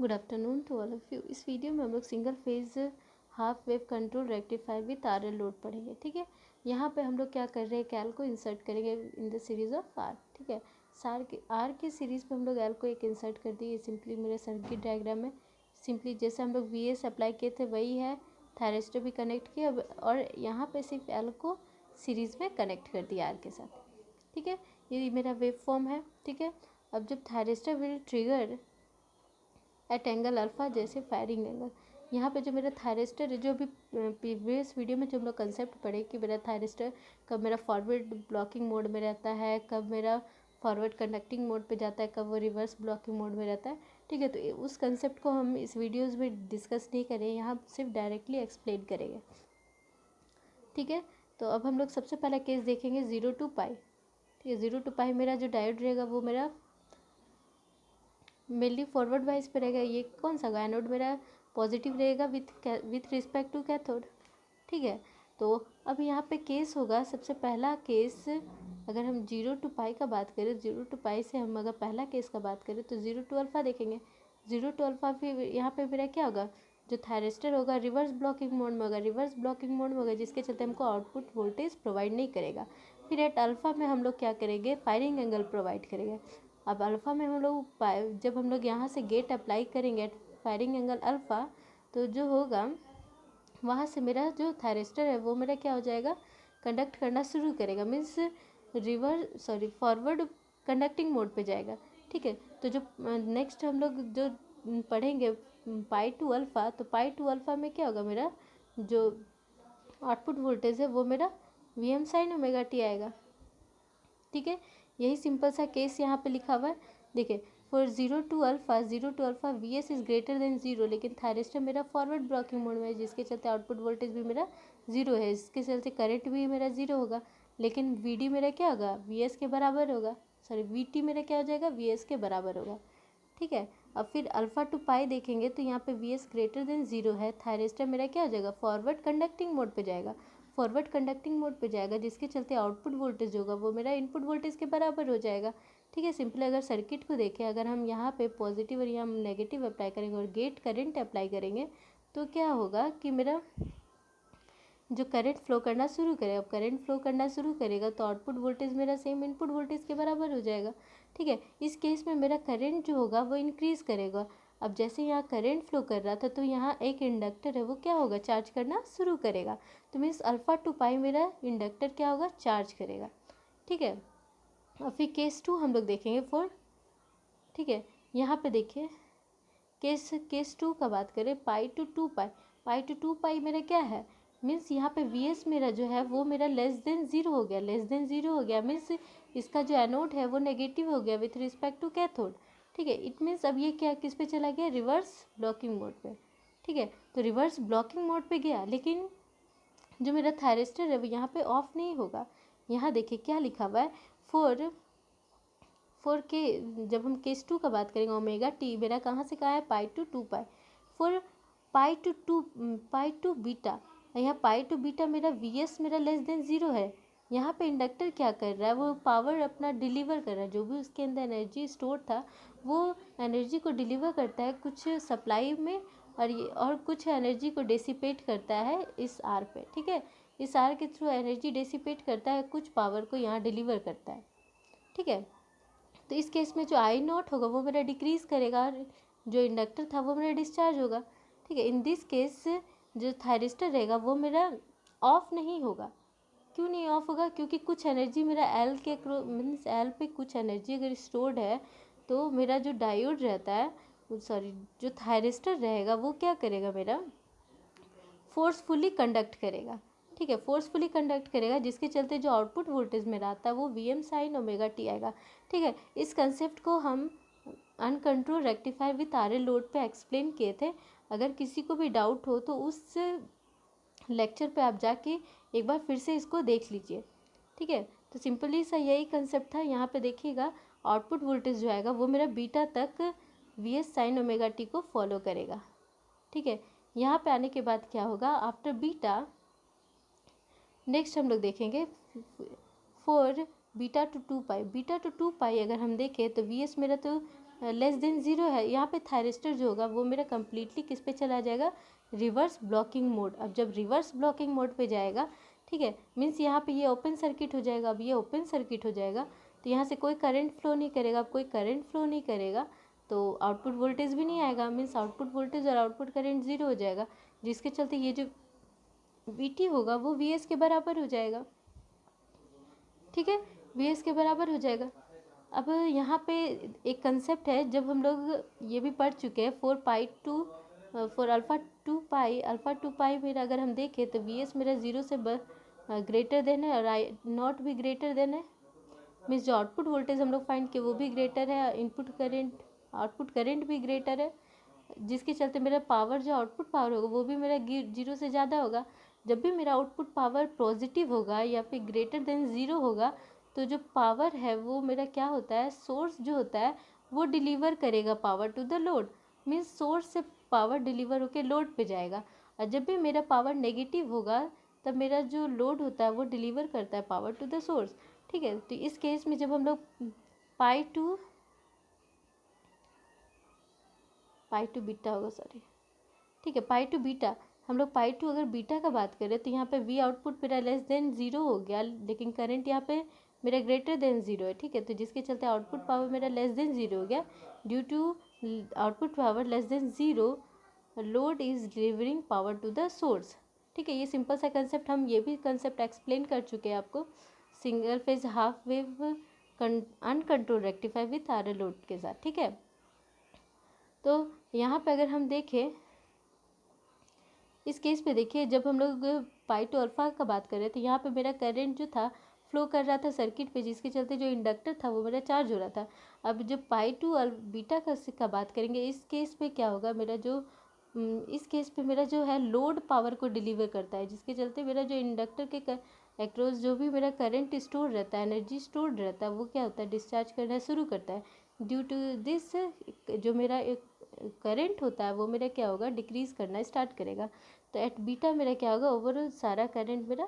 Good afternoon to all of you. इस video में हम लोग single phase half wave control rectifier with R L load पढ़ेंगे। ठीक है, यहाँ पे हम लोग क्या कर रहे हैं, कैल को इंसर्ट करेंगे in the series of R. ठीक है, आर के सीरीज पे हम लोग एल को एक इंसर्ट कर दिए। सिंपली मेरे सर्किट डायग्राम में सिंपली जैसे हम लोग वी एस अप्लाई किए थे वही है, थायरिस्टर भी कनेक्ट किया और यहाँ पे सिर्फ एल को सीरीज में कनेक्ट कर दिया आर के साथ। ठीक है, ये मेरा वेव फॉर्म है। ठीक है, अब जब thyristor will trigger at angle alpha जैसे फायरिंग एंगल, यहाँ पे जो मेरा थायरिस्टर जो अभी प्रीवियस वीडियो में जो हम लोग कंसेप्ट पढ़े कि मेरा थायरिस्टर कब मेरा फॉरवर्ड ब्लॉकिंग मोड में रहता है, कब मेरा फॉरवर्ड कंडक्टिंग मोड पे जाता है, कब वो रिवर्स ब्लॉकिंग मोड में रहता है। ठीक है, तो उस कंसेप्ट को हम इस वीडियोज़ में डिस्कस नहीं करें, यहाँ सिर्फ डायरेक्टली एक्सप्लेन करेंगे। ठीक है, तो अब हम लोग सबसे पहला केस देखेंगे 0 to पाई। ठीक है, 0 to पाई मेरा जो डायोड रहेगा वो मेरा मेनली फॉरवर्ड वाइज पे रहेगा। ये कौन सा होगा, एनोड मेरा पॉजिटिव रहेगा विथ रिस्पेक्ट टू कैथोड। ठीक है, तो अब यहाँ पे केस होगा, सबसे पहला केस अगर हम 0 to पाई का बात करें, 0 to पाई से हम अगर पहला केस का बात करें तो 0 to अल्फ़ा देखेंगे। 0 to अल्फ़ा फिर यहाँ पे मेरा क्या होगा, जो थायरिस्टर होगा रिवर्स ब्लॉकिंग मोड में होगा, रिवर्स ब्लॉकिंग मोड में होगा जिसके चलते हमको आउटपुट वोल्टेज प्रोवाइड नहीं करेगा। फिर एट अल्फ़ा में हम लोग क्या करेंगे, फायरिंग एंगल प्रोवाइड करेंगे। अब अल्फ़ा में हम लोग जब हम लोग यहाँ से गेट अप्लाई करेंगे फायरिंग एंगल अल्फ़ा, तो जो होगा वहाँ से मेरा जो थायरिस्टर है वो मेरा क्या हो जाएगा, कंडक्ट करना शुरू करेगा, मीन्स फॉरवर्ड कंडक्टिंग मोड पे जाएगा। ठीक है, तो जो नेक्स्ट हम लोग जो पढ़ेंगे पाई टू अल्फ़ा, तो पाई टू अल्फ़ा में क्या होगा, मेरा जो आउटपुट वोल्टेज है वो मेरा V M sine omega T आएगा। ठीक है, यही सिंपल सा केस यहाँ पे लिखा हुआ है। देखिए, for 0 to alpha V S is greater than 0, लेकिन थायरिस्टर मेरा फॉरवर्ड ब्लॉकिंग मोड में है जिसके चलते आउटपुट वोल्टेज भी मेरा 0 है, इसके चलते करंट भी मेरा 0 होगा, लेकिन वी डी मेरा क्या होगा, वी एस के बराबर होगा, सॉरी वी टी मेरा क्या हो जाएगा, वी एस के बराबर होगा। ठीक है, अब फिर अल्फ़ा टू पाई देखेंगे तो यहाँ पे वी एस ग्रेटर देन 0 है, थायरिस्टर मेरा क्या हो जाएगा, फॉरवर्ड कंडक्टिंग मोड पे जाएगा, फॉरवर्ड कंडक्टिंग मोड पे जाएगा जिसके चलते आउटपुट वोल्टेज होगा वो मेरा इनपुट वोल्टेज के बराबर हो जाएगा। ठीक है, सिंपली अगर सर्किट को देखें, अगर हम यहाँ पे पॉजिटिव और यहाँ नेगेटिव अप्लाई करेंगे और गेट करंट अप्लाई करेंगे तो क्या होगा कि मेरा जो करंट फ्लो करना शुरू करेगा, अब करंट फ्लो करना शुरू करेगा तो आउटपुट वोल्टेज मेरा सेम इनपुट वोल्टेज के बराबर हो जाएगा। ठीक है, इस केस में मेरा करंट जो होगा वो इंक्रीज़ करेगा। अब जैसे यहाँ करंट फ्लो कर रहा था तो यहाँ एक इंडक्टर है वो क्या होगा, चार्ज करना शुरू करेगा, तो मीन्स अल्फ़ा टू पाई मेरा इंडक्टर क्या होगा, चार्ज करेगा। ठीक है, और फिर केस 2 हम लोग देखेंगे फॉर। ठीक है, यहाँ पे देखिए केस 2 का बात करें, पाई टू टू पाई मेरा क्या है, मीन्स यहाँ पे वी एस मेरा जो है वो मेरा लेस देन ज़ीरो हो गया, लेस देन ज़ीरो हो गया, मीन्स इसका जो एनोड है वो नेगेटिव हो गया विथ रिस्पेक्ट टू कैथोड। ठीक है, इट मीन्स अब ये क्या किस पे चला गया, रिवर्स ब्लॉकिंग मोड पे। ठीक है, तो रिवर्स ब्लॉकिंग मोड पे गया, लेकिन जो मेरा थायरिस्टर है वो यहाँ पे ऑफ नहीं होगा। यहाँ देखिए क्या लिखा हुआ है, फोर के जब हम केस 2 का बात करेंगे, ओमेगा टी मेरा कहाँ से कहाँ है, pi to two pi, four pi to beta, यहाँ पाई टू बीटा मेरा वी एस मेरा लेस देन 0 है। यहाँ पे इंडक्टर क्या कर रहा है, वो पावर अपना डिलीवर कर रहा है, जो भी उसके अंदर एनर्जी स्टोर था वो एनर्जी को डिलीवर करता है कुछ सप्लाई में, और कुछ एनर्जी को डेसिपेट करता है इस आर पे। ठीक है, इस आर के थ्रू एनर्जी डेसिपेट करता है, कुछ पावर को यहाँ डिलीवर करता है। ठीक है, तो इस केस में जो आई नॉट होगा वो मेरा डिक्रीज़ करेगा और जो इंडक्टर था वो मेरा डिस्चार्ज होगा। ठीक है, इन दिस केस जो थायरिस्टर रहेगा वो मेरा ऑफ नहीं होगा। क्यों नहीं ऑफ होगा, क्योंकि कुछ एनर्जी मेरा एल के मीन्स एल पे कुछ एनर्जी अगर स्टोर्ड है तो मेरा जो डायोड रहता है, सॉरी जो थायरिस्टर रहेगा वो क्या करेगा, मेरा फोर्सफुली कंडक्ट करेगा। ठीक है, फोर्सफुली कंडक्ट करेगा जिसके चलते जो आउटपुट वोल्टेज में आता है वो V M sine omega T आएगा। ठीक है, इस कंसेप्ट को हम uncontrol rectifier with R L load पे एक्सप्लेन किए थे। अगर किसी को भी डाउट हो तो उस लेक्चर पे आप जाके एक बार फिर से इसको देख लीजिए। ठीक है, तो सिंपली सा यही कंसेप्ट था। यहाँ पे देखिएगा आउटपुट वोल्टेज जो आएगा वो मेरा बीटा तक V S sign omega T को फॉलो करेगा। ठीक है, यहाँ पे आने के बाद क्या होगा, आफ्टर बीटा नेक्स्ट हम लोग देखेंगे फॉर बीटा टू टू पाई अगर हम देखें तो वी एस मेरा तो लेस देन ज़ीरो है, यहाँ पे थायरिस्टर जो होगा वो मेरा कम्प्लीटली किस पे चला जाएगा, रिवर्स ब्लॉकिंग मोड। अब जब रिवर्स ब्लॉकिंग मोड पे जाएगा, ठीक है, मीन्स यहाँ पे ये ओपन सर्किट हो जाएगा। अब ये ओपन सर्किट हो जाएगा तो यहाँ से कोई करंट फ्लो नहीं करेगा। अब कोई करंट फ्लो नहीं करेगा तो आउटपुट वोल्टेज भी नहीं आएगा, मीन्स आउटपुट वोल्टेज और आउटपुट करंट ज़ीरो हो जाएगा, जिसके चलते ये जो VT होगा वो VS के बराबर हो जाएगा। ठीक है, VS के बराबर हो जाएगा। अब यहाँ पे एक कंसेप्ट है, जब हम लोग ये भी पढ़ चुके हैं फॉर अल्फ़ा टू पाई मेरा अगर हम देखें तो VS मेरा ज़ीरो से ग्रेटर देन है और आई नॉट भी ग्रेटर देन है, मीन्स जो आउटपुट वोल्टेज हम लोग फाइंड किए वो भी ग्रेटर है, आउटपुट करंट भी ग्रेटर है, जिसके चलते मेरा पावर जो आउटपुट पावर होगा वो भी मेरा जीरो से ज़्यादा होगा। जब भी मेरा आउटपुट पावर पॉजिटिव होगा या फिर ग्रेटर देन ज़ीरो होगा तो जो पावर है वो मेरा क्या होता है, सोर्स जो होता है वो डिलीवर करेगा power to the load, means source से पावर डिलीवर होकर लोड पे जाएगा। और जब भी मेरा पावर नेगेटिव होगा तब मेरा जो लोड होता है वो डिलीवर करता है पावर टू द सोर्स। ठीक है, तो इस केस में जब हम लोग पाई टू बीटा होगा, सॉरी, ठीक है, पाई टू बीटा, हम लोग पाई टू अगर बीटा का बात करें तो यहाँ पे वी आउटपुट मेरा लेस देन ज़ीरो हो गया, लेकिन करंट यहाँ पे मेरा ग्रेटर देन ज़ीरो है। ठीक है, तो जिसके चलते आउटपुट पावर मेरा लेस देन ज़ीरो हो गया। Due to output power less than zero, load is delivering power to the source. ठीक है, ये सिंपल सा कंसेप्ट, हम ये भी कंसेप्ट एक्सप्लेन कर चुके हैं आपको single phase half wave uncontrol rectify with RL load के साथ। ठीक है, तो यहाँ पे अगर हम देखें इस केस पे, देखिए जब हम लोग पाई टू अल्फ़ा का बात कर रहे थे, यहाँ पे मेरा करंट जो था फ्लो कर रहा था सर्किट पे, जिसके चलते जो इंडक्टर था वो मेरा चार्ज हो रहा था। अब जब पाई टू बीटा का बात करेंगे, इस केस पे क्या होगा, मेरा जो इस केस पे मेरा जो है लोड पावर को डिलीवर करता है, जिसके चलते मेरा जो इंडक्टर के एक्रोस जो भी मेरा करंट स्टोर रहता है, एनर्जी स्टोर रहता है, वो क्या होता है, डिस्चार्ज करना शुरू करता है। ड्यू टू दिस जो मेरा एक करंट होता है वो मेरा क्या होगा, डिक्रीज़ करना स्टार्ट करेगा। तो एट बीटा मेरा क्या होगा, ओवरऑल सारा करंट मेरा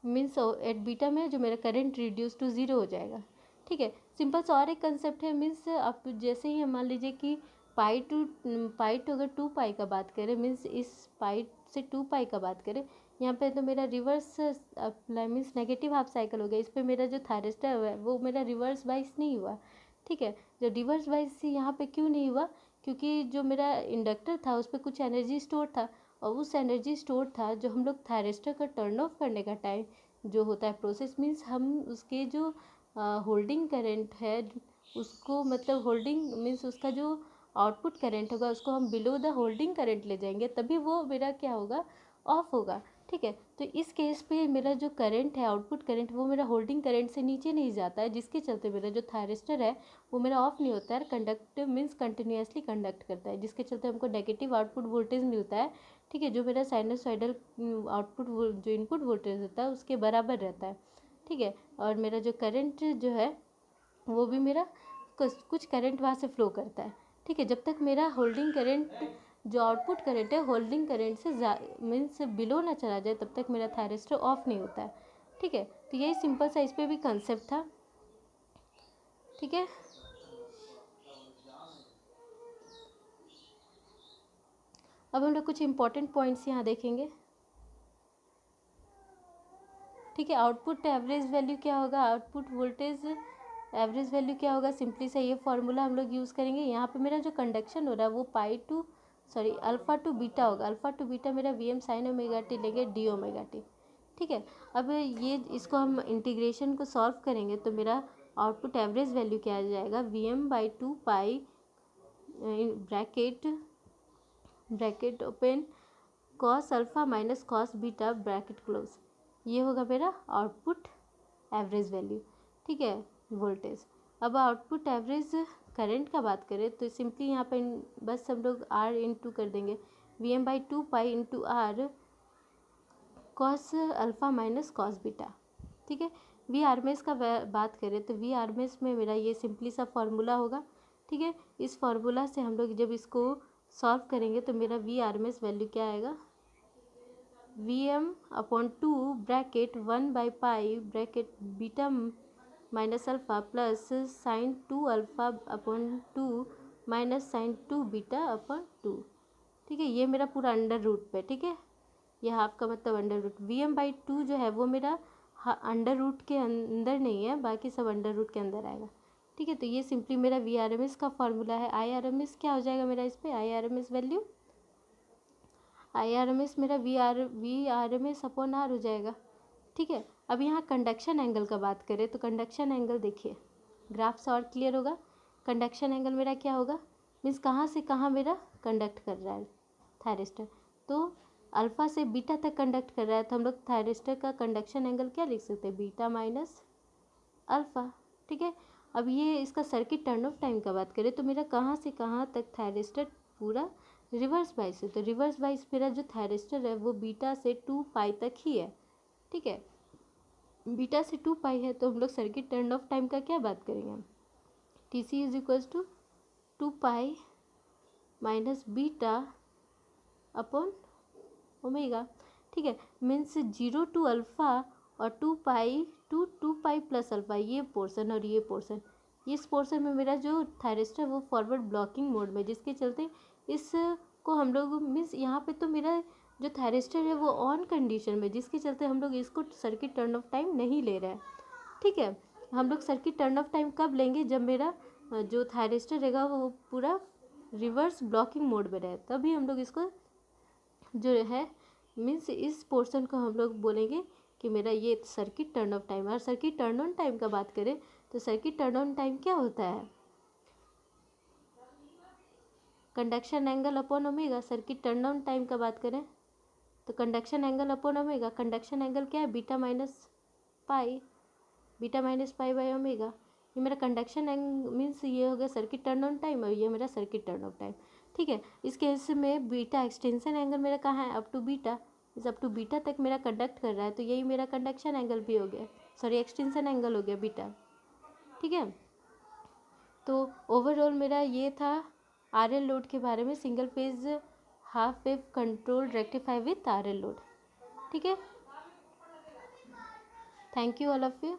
मीन्स एट बीटा में जो मेरा करंट रिड्यूस टू ज़ीरो हो जाएगा। ठीक है, सिंपल सा और एक कंसेप्ट है, मीन्स आप जैसे ही मान लीजिए कि पाई टू अगर टू पाई का बात करें, मीन्स इस पाई से टू पाई का बात करें, यहाँ पे तो मेरा reverse means negative half cycle हो गया। इस पर मेरा जो थायरिस्टर है वो मेरा रिवर्स वाइज नहीं हुआ। ठीक है, जो रिवर्स वाइज से यहाँ पे क्यों नहीं हुआ, क्योंकि जो मेरा इंडक्टर था उस पर कुछ एनर्जी स्टोर था, और उस एनर्जी स्टोर था जो हम लोग थायरिस्टर का टर्न ऑफ करने का टाइम जो होता है प्रोसेस, मीन्स हम उसके जो होल्डिंग करंट है उसको, मतलब होल्डिंग मीन्स उसका जो आउटपुट करंट होगा उसको हम बिलो द होल्डिंग करंट ले जाएंगे, तभी वो मेरा क्या होगा, ऑफ होगा। ठीक है, तो इस केस पे मेरा जो करंट है आउटपुट करंट वो मेरा होल्डिंग करंट से नीचे नहीं जाता है, जिसके चलते मेरा जो थायरिस्टर है वो मेरा ऑफ नहीं होता है, कंडक्ट मीन्स कंटिन्यूसली कंडक्ट करता है, जिसके चलते हमको नेगेटिव आउटपुट वोल्टेज मिलता है। ठीक है, जो मेरा साइनसॉइडल आउटपुट जो इनपुट वोल्टेज होता है उसके बराबर रहता है। ठीक है, और मेरा जो करंट जो है वो भी मेरा कुछ करंट वहाँ से फ्लो करता है। ठीक है, जब तक मेरा होल्डिंग करंट जो आउटपुट करंट है होल्डिंग करंट से मीन्स बिलो ना चला जाए तब तक मेरा थायरिस्टर ऑफ नहीं होता है। ठीक है, तो यही सिंपल सा इस पर भी कंसेप्ट था। ठीक है, अब हम लोग कुछ इंपॉर्टेंट पॉइंट्स यहाँ देखेंगे। ठीक है, आउटपुट एवरेज वैल्यू क्या होगा, आउटपुट वोल्टेज एवरेज वैल्यू क्या होगा, सिंपली से ये फार्मूला हम लोग यूज़ करेंगे। यहाँ पे मेरा जो कंडक्शन हो रहा है वो अल्फ़ा टू बीटा होगा, अल्फ़ा टू बीटा मेरा VM साइन ओमेगा टी लेंगे डी ओमेगा टी। ठीक है, अब ये इसको हम इंटीग्रेशन को सॉल्व करेंगे तो मेरा आउटपुट एवरेज वैल्यू क्या आ जाएगा, VM/2 pi bracket open cos alpha minus cos beta bracket close, ये होगा मेरा आउटपुट एवरेज वैल्यू। ठीक है, वोल्टेज। अब आउटपुट एवरेज करंट का बात करें तो सिंपली यहाँ पे बस हम लोग R इंटू कर देंगे VM/2 pi into R cos alpha minus cos beta. ठीक है, वी आरमेस का बात करें तो वी आरमेस में मेरा ये सिंपली सा फॉर्मूला होगा। ठीक है, इस फार्मूला से हम लोग जब इसको सॉल्व करेंगे तो मेरा वी आरमेस वैल्यू क्या आएगा, VM/2 ब्रैकेट 1/पाई bracket beta minus alpha plus sine 2 alpha upon 2 minus sine 2 beta upon 2। ठीक है, ये मेरा पूरा अंडर रूट पे, ठीक है, ये हाफ का मतलब अंडर रूट। Vm/2 जो है वो मेरा अंडर रूट के अंदर नहीं है, बाकी सब अंडर रूट के अंदर आएगा। ठीक है, तो ये सिंपली मेरा Vrms का फॉर्मूला है। Irms क्या हो जाएगा मेरा इस पर, Irms वैल्यू, Irms मेरा Vrms अपॉन आर हो जाएगा। ठीक है, अब यहाँ कंडक्शन एंगल का बात करें तो कंडक्शन एंगल देखिए, ग्राफ से और क्लियर होगा। कंडक्शन एंगल मेरा क्या होगा, मीन्स कहाँ से कहाँ मेरा कंडक्ट कर रहा है थायरिस्टर, तो अल्फ़ा से बीटा तक कंडक्ट कर रहा है, तो हम लोग थायरिस्टर का कंडक्शन एंगल क्या लिख सकते हैं, बीटा माइनस अल्फ़ा। ठीक है, अब ये इसका सर्किट टर्न ऑफ टाइम का बात करें तो मेरा कहाँ से कहाँ तक थायरिस्टर पूरा रिवर्स बाइस है, तो रिवर्स बाइस मेरा जो थायरिस्टर है वो बीटा से 2 पाई तक ही है। ठीक है, बीटा से 2 पाई है, तो हम लोग सर्किट टर्न ऑफ टाइम का क्या बात करेंगे हम, T C is equals to 2 pi minus beta upon omega. ठीक है, मीन्स 0 टू अल्फ़ा और 2 पाई प्लस अल्फ़ा, ये पोर्शन और ये पोर्शन, इस पोर्शन में मेरा जो थायरिस्टर वो फॉरवर्ड ब्लॉकिंग मोड में, जिसके चलते इसको हम लोग मीन्स यहाँ पे तो मेरा जो थायरिस्टर है वो ऑन कंडीशन में, जिसके चलते हम लोग इसको सर्किट टर्न ऑफ टाइम नहीं ले रहे हैं। ठीक है, हम लोग सर्किट टर्न ऑफ टाइम कब लेंगे, जब मेरा जो थायरिस्टर रहेगा वो पूरा रिवर्स ब्लॉकिंग मोड में रहे, तभी हम लोग इसको जो है मीन्स इस पोर्शन को हम लोग बोलेंगे कि मेरा ये सर्किट टर्न ऑफ टाइम है। और सर्किट टर्न ऑन टाइम का बात करें तो सर्किट टर्न ऑन टाइम क्या होता है, conduction angle upon omega. Circuit turn on time का बात करें तो conduction angle upon omega, conduction angle क्या है, beta minus pi by omega. ये मेरा कंडक्शन एंगल मीन्स ये हो गया सर्किट टर्न ऑन टाइम और ये मेरा सर्किट टर्न ऑफ टाइम। ठीक है, इस केस में बीटा एक्सटेंशन एंगल मेरा कहाँ है, अप टू बीटा, इस अप टू बीटा तक मेरा कंडक्ट कर रहा है, तो यही मेरा कंडक्शन एंगल भी हो गया, सॉरी एक्सटेंशन एंगल हो गया बीटा। ठीक है, तो ओवरऑल मेरा ये था आरएल लोड के बारे में, single phase half wave control rectify with R L load. ठीक है, thank you all of you.